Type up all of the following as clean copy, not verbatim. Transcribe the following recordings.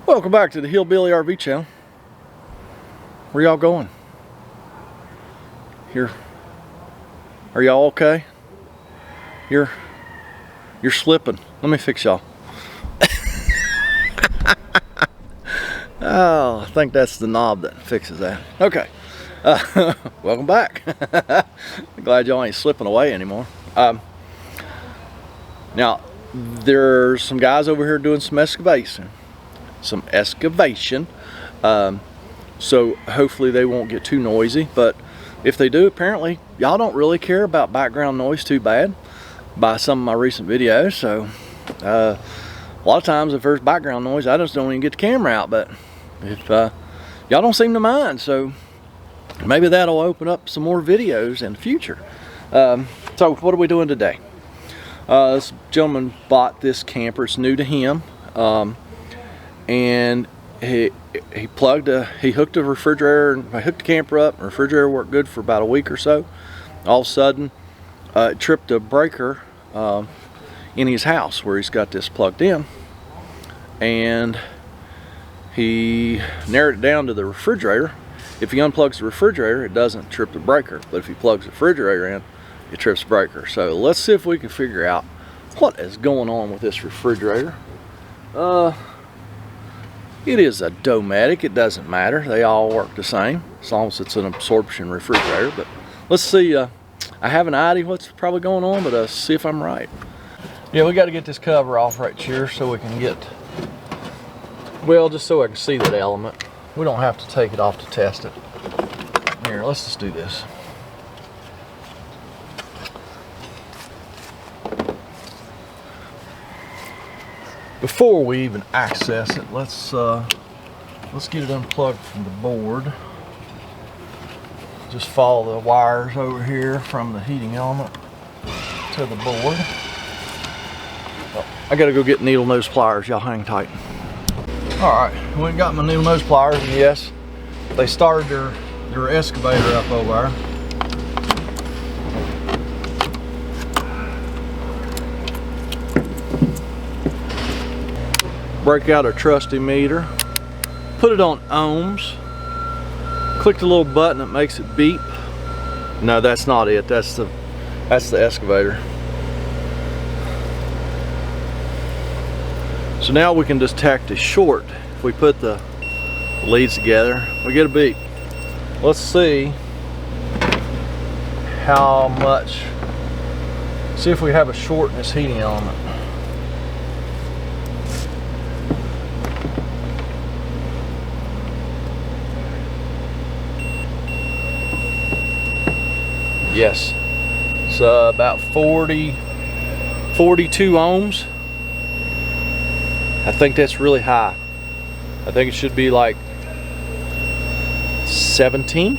Welcome back to the Hillbilly RV channel. Where y'all going? Here. Are y'all okay? You're slipping. Let me fix y'all. Oh, I think that's the knob that fixes that. Okay. Welcome back. Glad y'all ain't slipping away anymore. Now, there's some guys over here doing some excavation. So hopefully they won't get too noisy, but if they do, apparently y'all don't really care about background noise too bad by some of my recent videos. So a lot of times if there's background noise, I just don't even get the camera out, but if y'all don't seem to mind, so maybe that'll open up some more videos in the future. So what are we doing today? This gentleman bought this camper. It's new to him, and he hooked the refrigerator. I hooked the camper up. The refrigerator worked good for about a week or so. All of a sudden, it tripped a breaker in his house where he's got this plugged in, and he narrowed it down to the refrigerator. If he unplugs the refrigerator, it doesn't trip the breaker, but if he plugs the refrigerator in, it trips the breaker. So let's see if we can figure out what is going on with this refrigerator. It is a Dometic. It doesn't matter. They all work the same as long as it's an absorption refrigerator. But let's see. I have an idea what's probably going on, but see if I'm right. Yeah, we got to get this cover off right here so we can get, well, just so I can see that element. We don't have to take it off to test it. Here, let's just do this. Before we even access it, let's get it unplugged from the board. Just follow the wires over here from the heating element to the board. Oh, I gotta go get needle nose pliers. Y'all hang tight. All right, we got my needle nose pliers, and yes, they started their excavator up over there. Break out our trusty meter, put it on ohms, click the little button that makes it beep. No, that's not it, that's the excavator. So now we can detect a short. If we put the leads together, we get a beep. Let's see how much, see if we have a short in this heating element. Yes, it's about 42 ohms. I think that's really high. I think it should be like 17.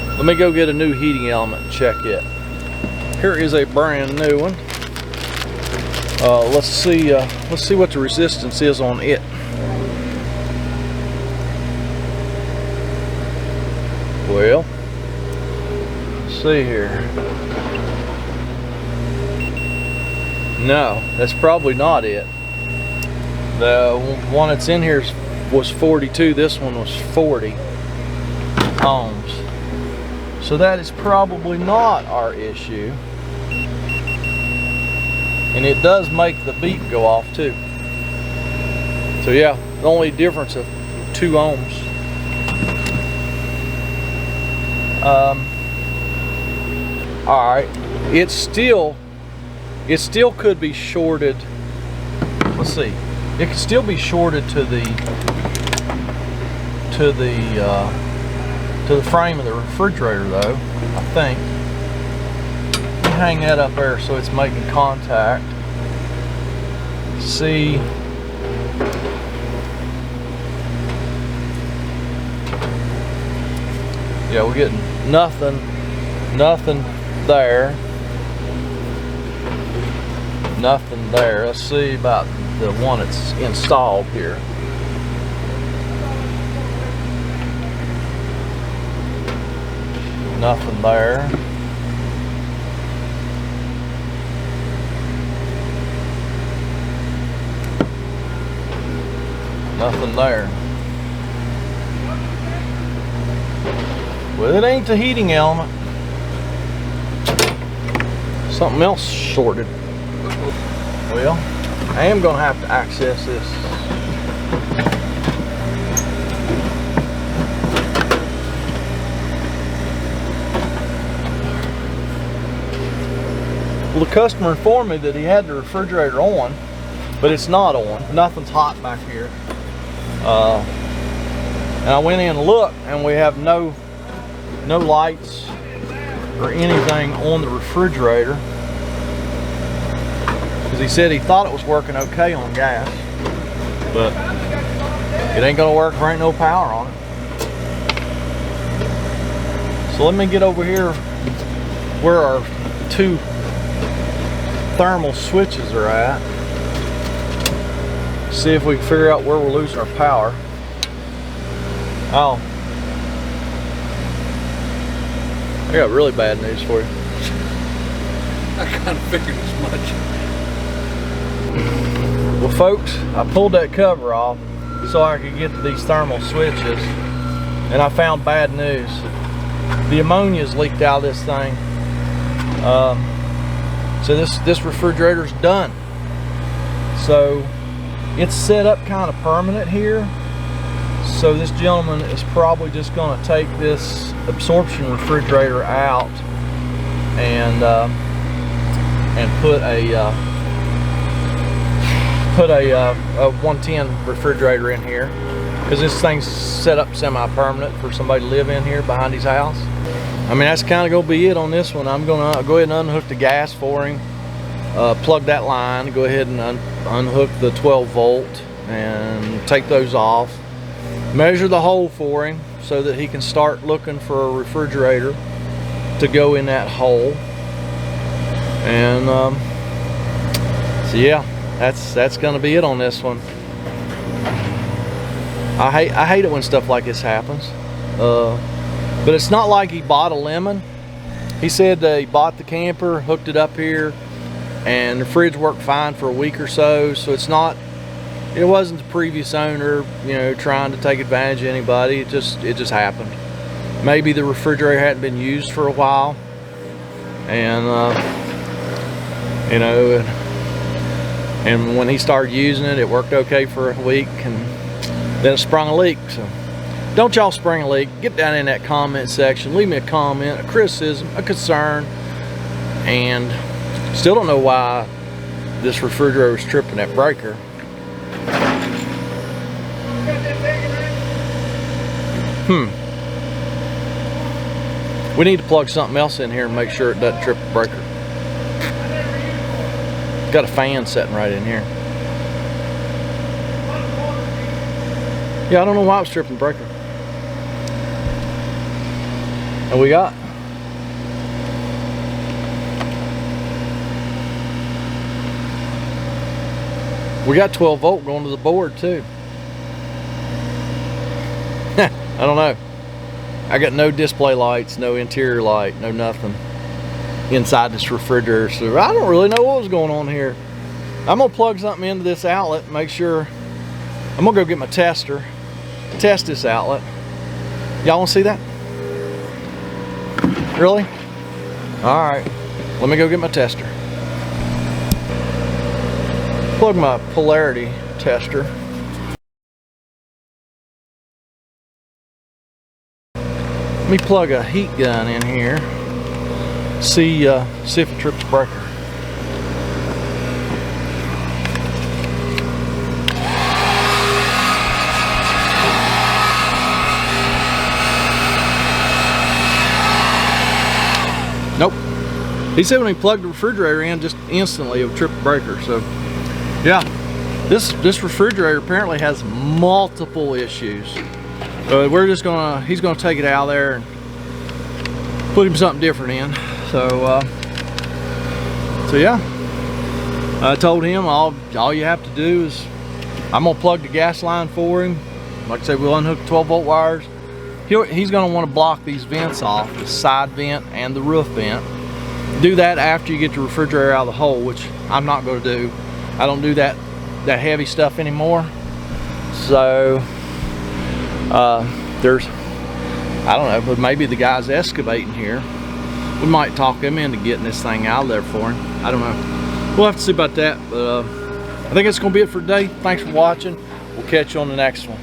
Let me go get a new heating element and check it. Here is a brand new one. Let's see what the resistance is on it. Well, see here. No, that's probably not it. The one that's in here was 42. This one was 40 ohms. So that is probably not our issue. And it does make the beep go off too. So yeah, the only difference of 2 ohms. Alright, it still could be shorted. Let's see, it could still be shorted to the frame of the refrigerator though, I think. Let me hang that up there so it's making contact. See, yeah, we're getting nothing there. Nothing there. Let's see about the one that's installed here. Nothing there. Nothing there. Well, it ain't the heating element. Something else shorted. Well, I am gonna have to access this. Well, the customer informed me that he had the refrigerator on, but it's not on. Nothing's hot back here. And I went in and looked, and we have no lights or anything on the refrigerator, because he said he thought it was working okay on gas, but it ain't gonna work if there ain't no power on it. So let me get over here where our two thermal switches are at, see if we can figure out where we're losing our power. Oh, I got really bad news for you. I kind of figured as much. Well, folks, I pulled that cover off so I could get to these thermal switches, and I found bad news. The ammonia's leaked out of this thing. So this refrigerator's done. So it's set up kind of permanent here. So this gentleman is probably just going to take this absorption refrigerator out and put a 110 refrigerator in here, because this thing's set up semi-permanent for somebody to live in here behind his house. I mean, that's kind of going to be it on this one. I'm going to go ahead and unhook the gas for him, plug that line, go ahead and unhook the 12 volt and take those off, measure the hole for him so that he can start looking for a refrigerator to go in that hole. And so yeah, that's going to be it on this one. I hate it when stuff like this happens. But it's not like he bought a lemon. He said that he bought the camper, hooked it up here, and the fridge worked fine for a week or so. So it wasn't the previous owner, you know, trying to take advantage of anybody. It just happened. Maybe the refrigerator hadn't been used for a while, and you know, and when he started using it, it worked okay for a week, and then it sprung a leak. So don't y'all spring a leak? Get down in that comment section, leave me a comment, a criticism, a concern. And still don't know why this refrigerator was tripping that breaker. We need to plug something else in here and make sure it doesn't trip the breaker. Got a fan sitting right in here. Yeah, I don't know why it was tripping the breaker. And we got We got 12 volt going to the board too. I don't know. I got no display lights, no interior light, no nothing inside this refrigerator, so I don't really know what was going on here. I'm gonna plug something into this outlet, make sure. I'm gonna go get my tester, test this outlet. Y'all wanna see that? Really? All right, let me go get my tester. Plug my polarity tester. Let me plug a heat gun in here. See if it trips the breaker. Nope. He said when he plugged the refrigerator in, just instantly it would trip the breaker. So yeah, this refrigerator apparently has multiple issues. He's gonna take it out there and put him something different in. So yeah, I told him all you have to do is, I'm gonna plug the gas line for him. Like I said, we'll unhook the 12 volt wires. He's gonna want to block these vents off, the side vent and the roof vent. Do that after you get the refrigerator out of the hole, which I'm not gonna do. I don't do that heavy stuff anymore. So there's, I don't know, but maybe the guy's excavating here. We might talk him into getting this thing out of there for him. I don't know. We'll have to see about that. But I think that's gonna be it for today. Thanks for watching. We'll catch you on the next one.